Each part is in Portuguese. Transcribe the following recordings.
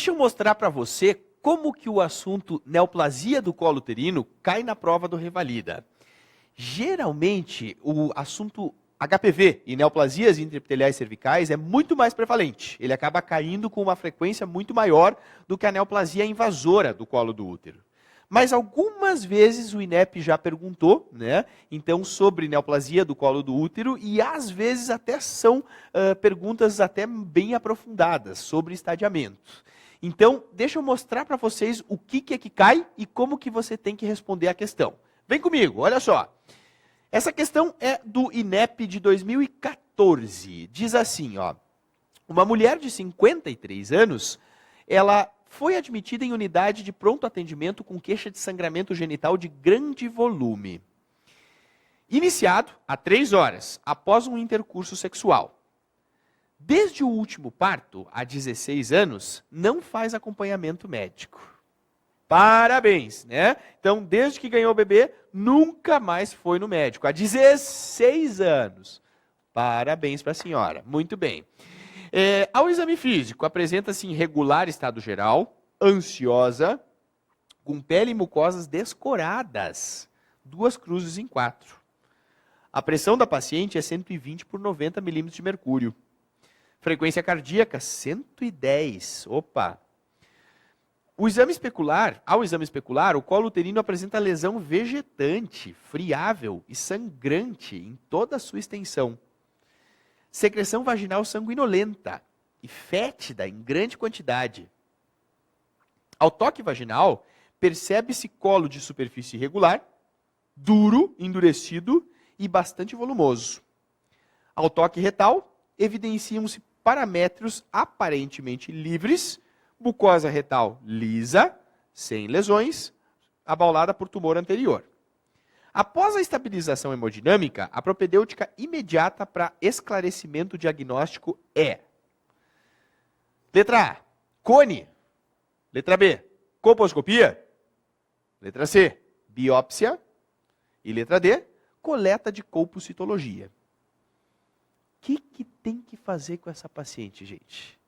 Deixa eu mostrar para você como que o assunto neoplasia do colo uterino cai na prova do Revalida. Geralmente, o assunto HPV e neoplasias intraepiteliais cervicais é muito mais prevalente. Ele acaba caindo com uma frequência muito maior do que a neoplasia invasora do colo do útero. Mas algumas vezes o INEP já perguntou, né, então, sobre neoplasia do colo do útero, e às vezes até são perguntas até bem aprofundadas sobre estadiamento. Então, deixa eu mostrar para vocês o que é que cai e como que você tem que responder a questão. Vem comigo, olha só. Essa questão é do INEP de 2014. Diz assim, ó, uma mulher de 53 anos, ela foi admitida em unidade de pronto atendimento com queixa de sangramento genital de grande volume. Iniciado há 3 horas, após um intercurso sexual. Desde o último parto, há 16 anos, não faz acompanhamento médico. Parabéns, né? Então, desde que ganhou o bebê, nunca mais foi no médico. Há 16 anos. Parabéns para a senhora. Muito bem. Ao exame físico, apresenta-se em regular estado geral, ansiosa, com pele e mucosas descoradas, 2 cruzes em 4. A pressão da paciente é 120 por 90 milímetros de mercúrio. Frequência cardíaca, 110. Opa! Ao exame especular, o colo uterino apresenta lesão vegetante, friável e sangrante em toda a sua extensão. Secreção vaginal sanguinolenta e fétida em grande quantidade. Ao toque vaginal, percebe-se colo de superfície irregular, duro, endurecido e bastante volumoso. Ao toque retal, evidenciam-se paramétros aparentemente livres, mucosa retal lisa, sem lesões, abaulada por tumor anterior. Após a estabilização hemodinâmica, a propedêutica imediata para esclarecimento diagnóstico é: letra A, cone. Letra B, colposcopia. Letra C, biópsia. E letra D, coleta de colpocitologia. O que tem que fazer com essa paciente, gente?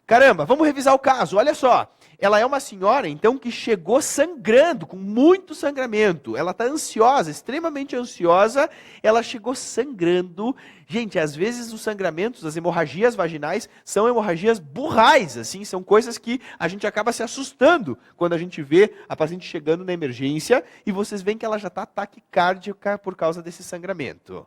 Caramba, vamos revisar o caso, olha só. Ela é uma senhora, então, que chegou sangrando, com muito sangramento. Ela está ansiosa, extremamente ansiosa. Ela chegou sangrando. Gente, às vezes os sangramentos, as hemorragias vaginais, são hemorragias burrais, assim, são coisas que a gente acaba se assustando quando a gente vê a paciente chegando na emergência e vocês veem que ela já está taquicárdica por causa desse sangramento.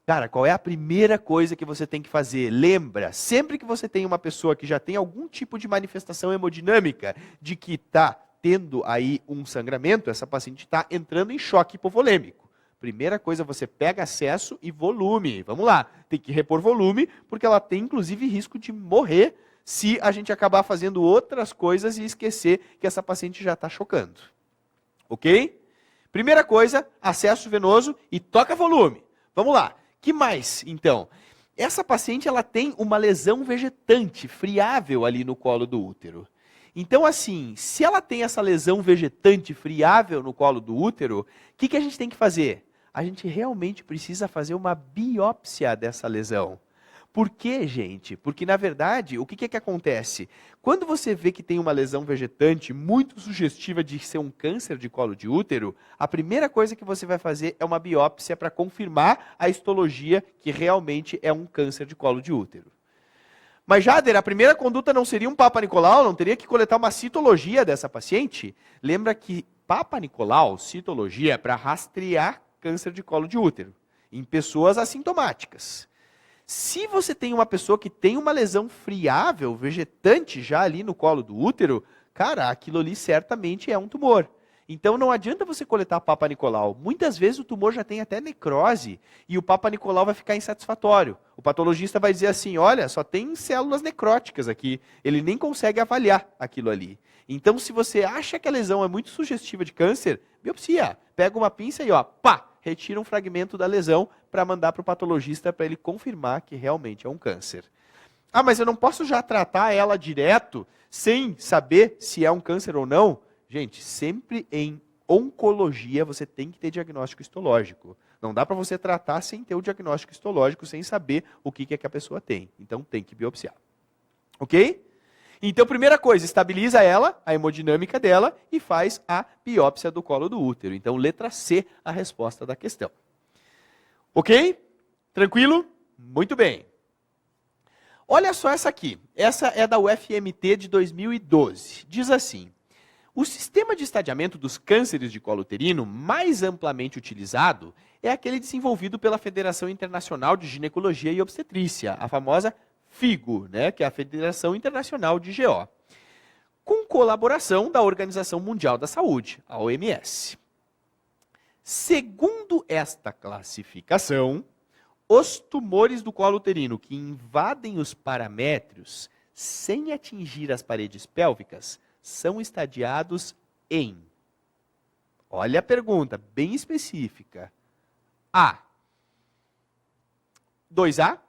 Cara, qual é a primeira coisa que você tem que fazer? Lembra, sempre que você tem uma pessoa que já tem algum tipo de manifestação hemodinâmica de que está tendo aí um sangramento, essa paciente está entrando em choque hipovolêmico. Primeira coisa, você pega acesso e volume. Vamos lá, tem que repor volume, porque ela tem inclusive risco de morrer se a gente acabar fazendo outras coisas e esquecer que essa paciente já está chocando. Ok? Primeira coisa, acesso venoso e toca volume. Vamos lá. Que mais, então? Essa paciente ela tem uma lesão vegetante, friável ali no colo do útero. Então, assim, se ela tem essa lesão vegetante, friável no colo do útero, o que a gente tem que fazer? A gente realmente precisa fazer uma biópsia dessa lesão. Por quê, gente? Porque, na verdade, o que acontece? Quando você vê que tem uma lesão vegetante muito sugestiva de ser um câncer de colo de útero, a primeira coisa que você vai fazer é uma biópsia para confirmar a histologia que realmente é um câncer de colo de útero. Mas, Jader, a primeira conduta não seria um Papa Nicolau? Não teria que coletar uma citologia dessa paciente? Lembra que Papa Nicolau, citologia, é para rastrear câncer de colo de útero em pessoas assintomáticas. Se você tem uma pessoa que tem uma lesão friável, vegetante já ali no colo do útero, cara, aquilo ali certamente é um tumor. Então não adianta você coletar Papa Nicolau. Muitas vezes o tumor já tem até necrose e o Papa Nicolau vai ficar insatisfatório. O patologista vai dizer assim, olha, só tem células necróticas aqui. Ele nem consegue avaliar aquilo ali. Então se você acha que a lesão é muito sugestiva de câncer, biopsia. Pega uma pinça e ó, pá! Retira um fragmento da lesão para mandar para o patologista para ele confirmar que realmente é um câncer. Ah, mas eu não posso já tratar ela direto sem saber se é um câncer ou não? Gente, sempre em oncologia você tem que ter diagnóstico histológico. Não dá para você tratar sem ter o diagnóstico histológico, sem saber o que é que a pessoa tem. Então tem que biopsiar. Ok? Então, primeira coisa, estabiliza ela, a hemodinâmica dela, e faz a biópsia do colo do útero. Então, letra C, a resposta da questão. Ok? Tranquilo? Muito bem. Olha só essa aqui. Essa é da UFMT de 2012. Diz assim: o sistema de estadiamento dos cânceres de colo uterino mais amplamente utilizado é aquele desenvolvido pela Federação Internacional de Ginecologia e Obstetrícia, a famosa FIGO, né, que é a Federação Internacional de GO, com colaboração da Organização Mundial da Saúde, a OMS. Segundo esta classificação, os tumores do colo uterino que invadem os paramétrios sem atingir as paredes pélvicas são estadiados em... Olha a pergunta, bem específica. A, 2A,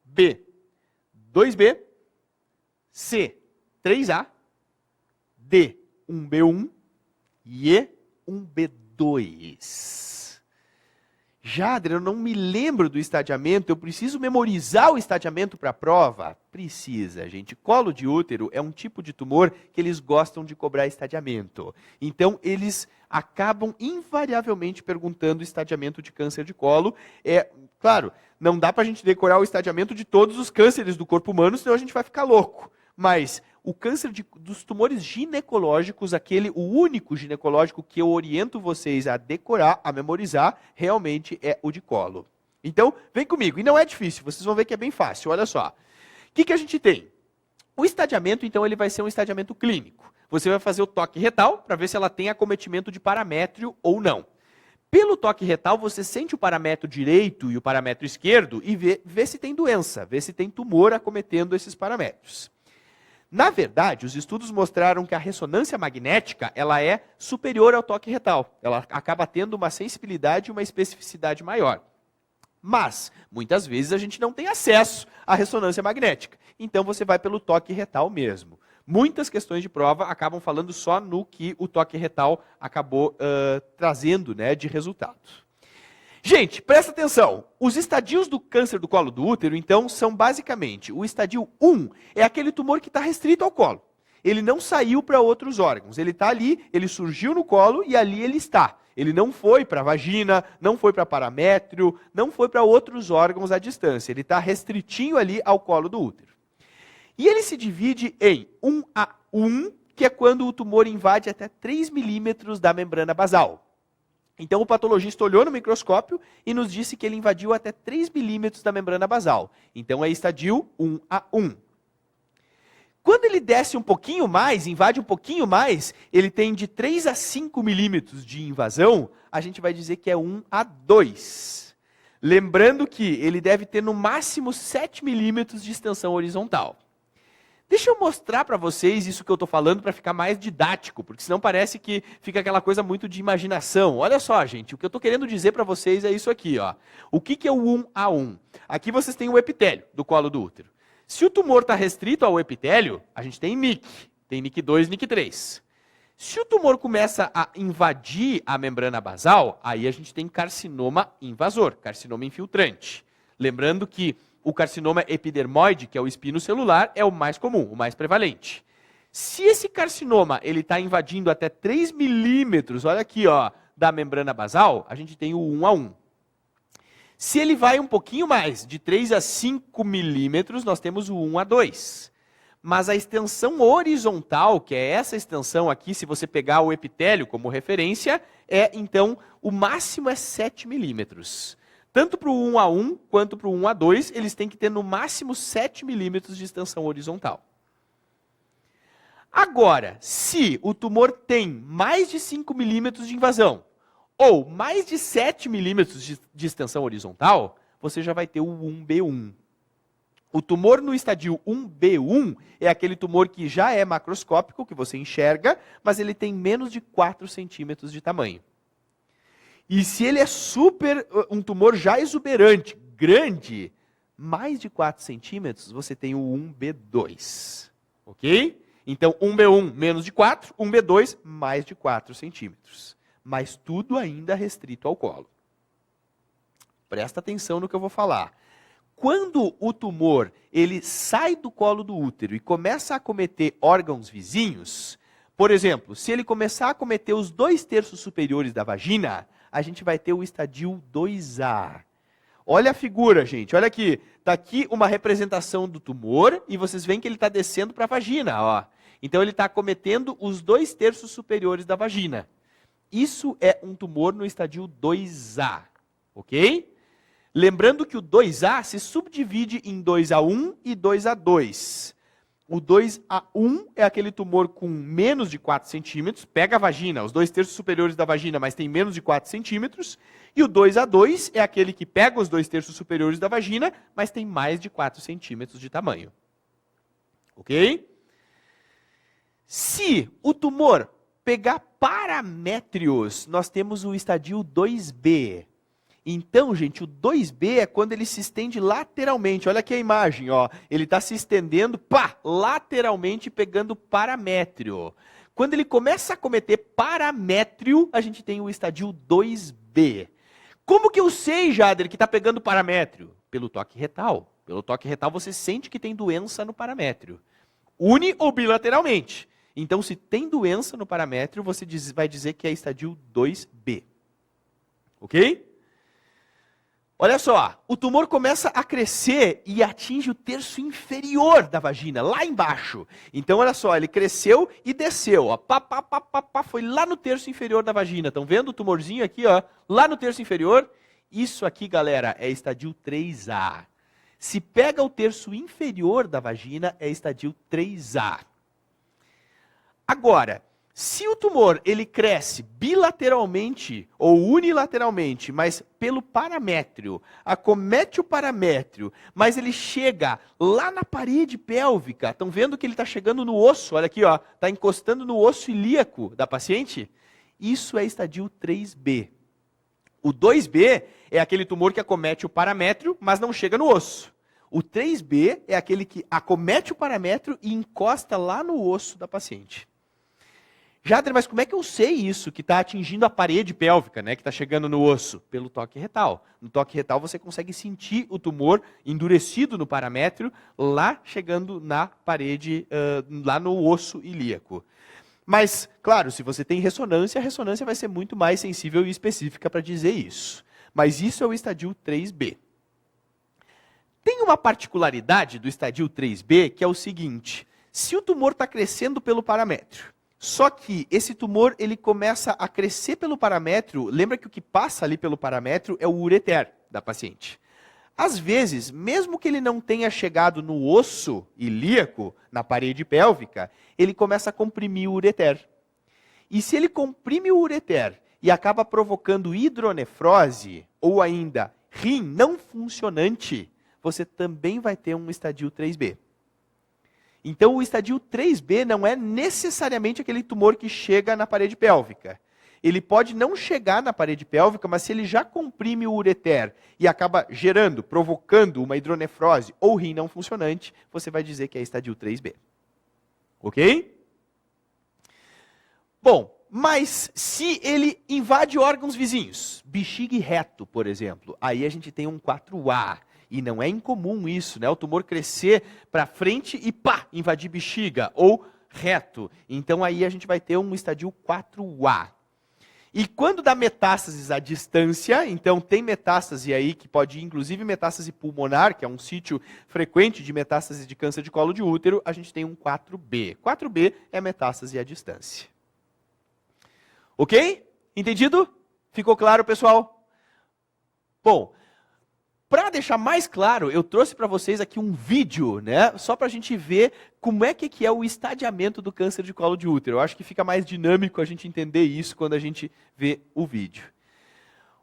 B, 2B, C, 3A, D, 1B1 e E, 1B2. Jadre, eu não me lembro do estadiamento, eu preciso memorizar o estadiamento para a prova? Precisa, gente. Colo de útero é um tipo de tumor que eles gostam de cobrar estadiamento. Então, eles acabam invariavelmente perguntando o estadiamento de câncer de colo. Claro, não dá para a gente decorar o estadiamento de todos os cânceres do corpo humano, senão a gente vai ficar louco. Mas o câncer dos tumores ginecológicos, o único ginecológico que eu oriento vocês a decorar, a memorizar, realmente é o de colo. Então, vem comigo. E não é difícil, vocês vão ver que é bem fácil. Olha só. O que a gente tem? O estadiamento, então, ele vai ser um estadiamento clínico. Você vai fazer o toque retal para ver se ela tem acometimento de paramétrio ou não. Pelo toque retal, você sente o paramétrio direito e o paramétrio esquerdo e vê se tem doença, vê se tem tumor acometendo esses paramétrios. Na verdade, os estudos mostraram que a ressonância magnética ela é superior ao toque retal. Ela acaba tendo uma sensibilidade e uma especificidade maior. Mas, muitas vezes, a gente não tem acesso à ressonância magnética. Então, você vai pelo toque retal mesmo. Muitas questões de prova acabam falando só no que o toque retal acabou trazendo, né, de resultado. Gente, presta atenção. Os estadios do câncer do colo do útero, então, são basicamente, o estadio 1 é aquele tumor que está restrito ao colo. Ele não saiu para outros órgãos. Ele está ali, ele surgiu no colo e ali ele está. Ele não foi para a vagina, não foi para paramétrio, não foi para outros órgãos à distância. Ele está restritinho ali ao colo do útero. E ele se divide em 1A1, que é quando o tumor invade até 3 milímetros da membrana basal. Então, o patologista olhou no microscópio e nos disse que ele invadiu até 3 milímetros da membrana basal. Então, é estadio 1A1. Quando ele desce um pouquinho mais, invade um pouquinho mais, ele tem de 3 a 5 milímetros de invasão, a gente vai dizer que é 1A2. Lembrando que ele deve ter no máximo 7 milímetros de extensão horizontal. Deixa eu mostrar para vocês isso que eu estou falando para ficar mais didático, porque senão parece que fica aquela coisa muito de imaginação. Olha só, gente, o que eu estou querendo dizer para vocês é isso aqui. Ó. O que é o 1A1? Aqui vocês têm o epitélio do colo do útero. Se o tumor está restrito ao epitélio, a gente tem NIC. Tem NIC 2 e NIC 3. Se o tumor começa a invadir a membrana basal, aí a gente tem carcinoma invasor, carcinoma infiltrante. Lembrando que o carcinoma epidermoide, que é o espino celular, é o mais comum, o mais prevalente. Se esse carcinoma está invadindo até 3 milímetros, olha aqui, ó, da membrana basal, a gente tem o 1A1. Se ele vai um pouquinho mais, de 3 a 5 milímetros, nós temos o 1A2. Mas a extensão horizontal, que é essa extensão aqui, se você pegar o epitélio como referência, então, o máximo é 7 milímetros. Tanto para o 1A1 quanto para o 1A2, eles têm que ter no máximo 7 milímetros de extensão horizontal. Agora, se o tumor tem mais de 5 milímetros de invasão, ou mais de 7 milímetros de extensão horizontal, você já vai ter o 1B1. O tumor no estadio 1B1 é aquele tumor que já é macroscópico, que você enxerga, mas ele tem menos de 4 centímetros de tamanho. E se ele é um tumor já exuberante, grande, mais de 4 centímetros, você tem o 1B2. Ok? Então, 1B1 menos de 4, 1B2 mais de 4 centímetros. Mas tudo ainda restrito ao colo. Presta atenção no que eu vou falar. quando o tumor ele sai do colo do útero e começa a acometer órgãos vizinhos, por exemplo, se ele começar a acometer os 2/3 superiores da vagina, a gente vai ter o estadio 2A. Olha a figura, gente. Olha aqui. Está aqui uma representação do tumor e vocês veem que ele está descendo para a vagina. Ó. Então ele está acometendo os 2/3 superiores da vagina. Isso é um tumor no estadio 2A. Ok? Lembrando que o 2A se subdivide em 2A1 e 2A2. O 2A1 é aquele tumor com menos de 4 centímetros, pega a vagina, os 2/3 superiores da vagina, mas tem menos de 4 centímetros. E o 2A2 é aquele que pega os 2/3 superiores da vagina, mas tem mais de 4 centímetros de tamanho. Ok? Se o tumor pegar paramétrios, nós temos o estadio 2B. Então, gente, o 2B é quando ele se estende lateralmente. Olha aqui a imagem, ó. Ele está se estendendo, lateralmente pegando paramétrio. Quando ele começa a cometer paramétrio, a gente tem o estadio 2B. Como que eu sei, Jader, que está pegando paramétrio? Pelo toque retal. Pelo toque retal você sente que tem doença no paramétrio. Uni ou bilateralmente. Então, se tem doença no paramétrio, você vai dizer que é estadio 2B. Ok? Olha só, o tumor começa a crescer e atinge o terço inferior da vagina, lá embaixo. Então, olha só, ele cresceu e desceu. Ó, foi lá no terço inferior da vagina. Estão vendo o tumorzinho aqui, ó, lá no terço inferior? Isso aqui, galera, é estadio 3A. Se pega o terço inferior da vagina, é estadio 3A. Agora, se o tumor ele cresce bilateralmente ou unilateralmente, mas pelo paramétrio, acomete o paramétrio, mas ele chega lá na parede pélvica, estão vendo que ele está chegando no osso, olha aqui, ó, está encostando no osso ilíaco da paciente? Isso é estadio 3B. O 2B é aquele tumor que acomete o paramétrio, mas não chega no osso. O 3B é aquele que acomete o paramétrio e encosta lá no osso da paciente. Jader, mas como é que eu sei isso, que está atingindo a parede pélvica, né, que está chegando no osso? Pelo toque retal. No toque retal você consegue sentir o tumor endurecido no paramétrio, lá chegando na parede, lá no osso ilíaco. Mas, claro, se você tem ressonância, a ressonância vai ser muito mais sensível e específica para dizer isso. Mas isso é o estadio 3B. Tem uma particularidade do estadio 3B, que é o seguinte: se o tumor está crescendo pelo paramétrio, só que esse tumor ele começa a crescer pelo paramétrio, lembra que o que passa ali pelo paramétrio é o ureter da paciente. Às vezes, mesmo que ele não tenha chegado no osso ilíaco, na parede pélvica, ele começa a comprimir o ureter. E se ele comprime o ureter e acaba provocando hidronefrose, ou ainda rim não funcionante, você também vai ter um estadio 3B. Então, o estadio 3B não é necessariamente aquele tumor que chega na parede pélvica. Ele pode não chegar na parede pélvica, mas se ele já comprime o ureter e acaba gerando, provocando uma hidronefrose ou rim não funcionante, você vai dizer que é estadio 3B. Ok? Bom, mas se ele invade órgãos vizinhos, bexiga e reto, por exemplo, aí a gente tem um 4A. E não é incomum isso, né? O tumor crescer para frente e invadir bexiga ou reto. Então aí a gente vai ter um estadio 4A. E quando dá metástases à distância, então tem metástase aí que pode ir, inclusive metástase pulmonar, que é um sítio frequente de metástase de câncer de colo de útero, a gente tem um 4B. 4B é metástase à distância. Ok? Entendido? Ficou claro, pessoal? Bom, para deixar mais claro, eu trouxe para vocês aqui um vídeo, né? Só para a gente ver como é que é o estadiamento do câncer de colo de útero. Eu acho que fica mais dinâmico a gente entender isso quando a gente vê o vídeo.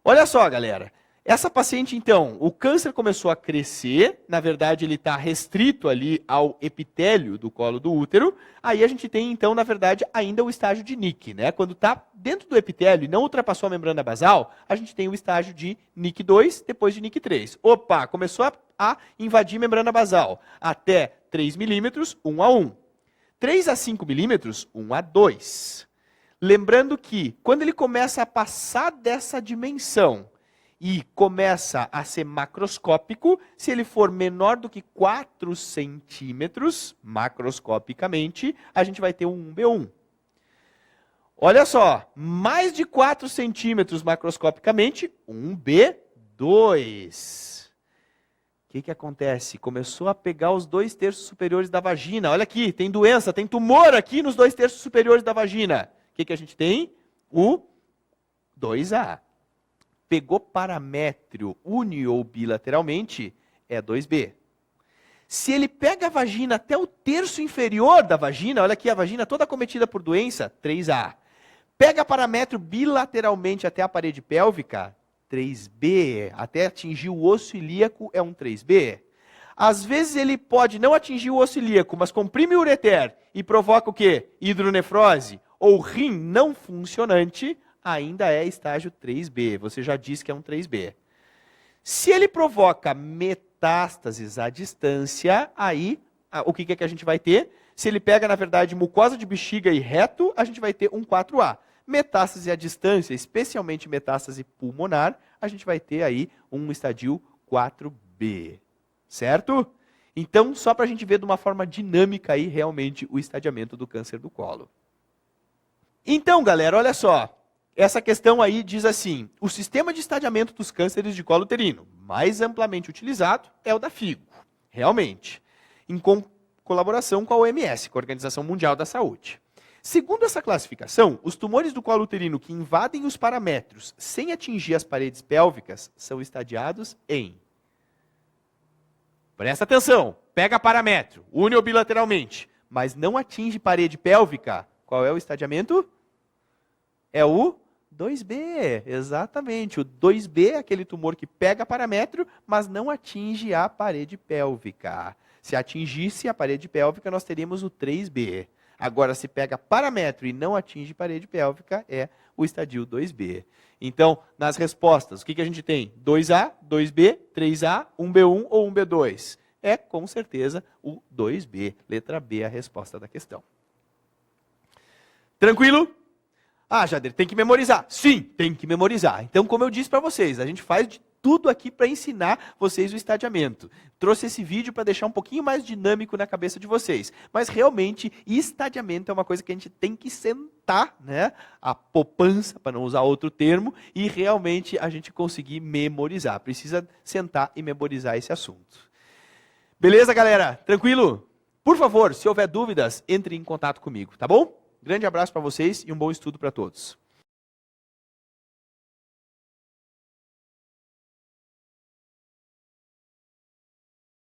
Olha só, galera. Essa paciente, então, o câncer começou a crescer, na verdade ele está restrito ali ao epitélio do colo do útero, aí a gente tem, então, na verdade, ainda o estágio de NIC, né? Quando está dentro do epitélio e não ultrapassou a membrana basal, a gente tem o estágio de NIC 2, depois de NIC 3. Opa, começou a invadir membrana basal, até 3 milímetros, 1 a 1. 3 a 5 milímetros, 1 a 2. Lembrando que, quando ele começa a passar dessa dimensão, e começa a ser macroscópico se ele for menor do que 4 centímetros, macroscopicamente, a gente vai ter um 1B1. Olha só, mais de 4 centímetros macroscopicamente, um 1B2. O que acontece? Começou a pegar os 2/3 superiores da vagina. Olha aqui, tem doença, tem tumor aqui nos 2/3 superiores da vagina. O que a gente tem? O 2A. Pegou paramétrio uni ou bilateralmente, é 2B. Se ele pega a vagina até o terço inferior da vagina, olha aqui, a vagina toda acometida por doença, 3A. Pega paramétrio bilateralmente até a parede pélvica, 3B, até atingir o osso ilíaco é um 3B. Às vezes ele pode não atingir o osso ilíaco, mas comprime o ureter e provoca o quê? Hidronefrose ou rim não funcionante, ainda é estágio 3B. Você já disse que é um 3B. Se ele provoca metástases à distância, aí o que a gente vai ter? Se ele pega, na verdade, mucosa de bexiga e reto, a gente vai ter um 4A. Metástase à distância, especialmente metástase pulmonar, a gente vai ter aí um estadio 4B. Certo? Então, só para a gente ver de uma forma dinâmica aí, realmente, o estadiamento do câncer do colo. Então, galera, olha só. Essa questão aí diz assim, o sistema de estadiamento dos cânceres de colo uterino mais amplamente utilizado é o da FIGO. Realmente. Em colaboração com a OMS, com a Organização Mundial da Saúde. Segundo essa classificação, os tumores do colo uterino que invadem os paramétros sem atingir as paredes pélvicas são estadiados em... Presta atenção, pega paramétro, une ou bilateralmente, mas não atinge parede pélvica. Qual é o estadiamento? É o 2B, exatamente. O 2B é aquele tumor que pega paramétro, mas não atinge a parede pélvica. Se atingisse a parede pélvica, nós teríamos o 3B. Agora, se pega paramétro e não atinge parede pélvica, é o estadio 2B. Então, nas respostas, o que a gente tem? 2A, 2B, 3A, 1B1 ou 1B2? É, com certeza, o 2B. Letra B é a resposta da questão. Tranquilo? Ah, Jader, tem que memorizar. Sim, tem que memorizar. Então, como eu disse para vocês, a gente faz de tudo aqui para ensinar vocês o estadiamento. Trouxe esse vídeo para deixar um pouquinho mais dinâmico na cabeça de vocês. Mas realmente, estadiamento é uma coisa que a gente tem que sentar, né? A poupança, para não usar outro termo, e realmente a gente conseguir memorizar. Precisa sentar e memorizar esse assunto. Beleza, galera? Tranquilo? Por favor, se houver dúvidas, entre em contato comigo, tá bom? Grande abraço para vocês e um bom estudo para todos.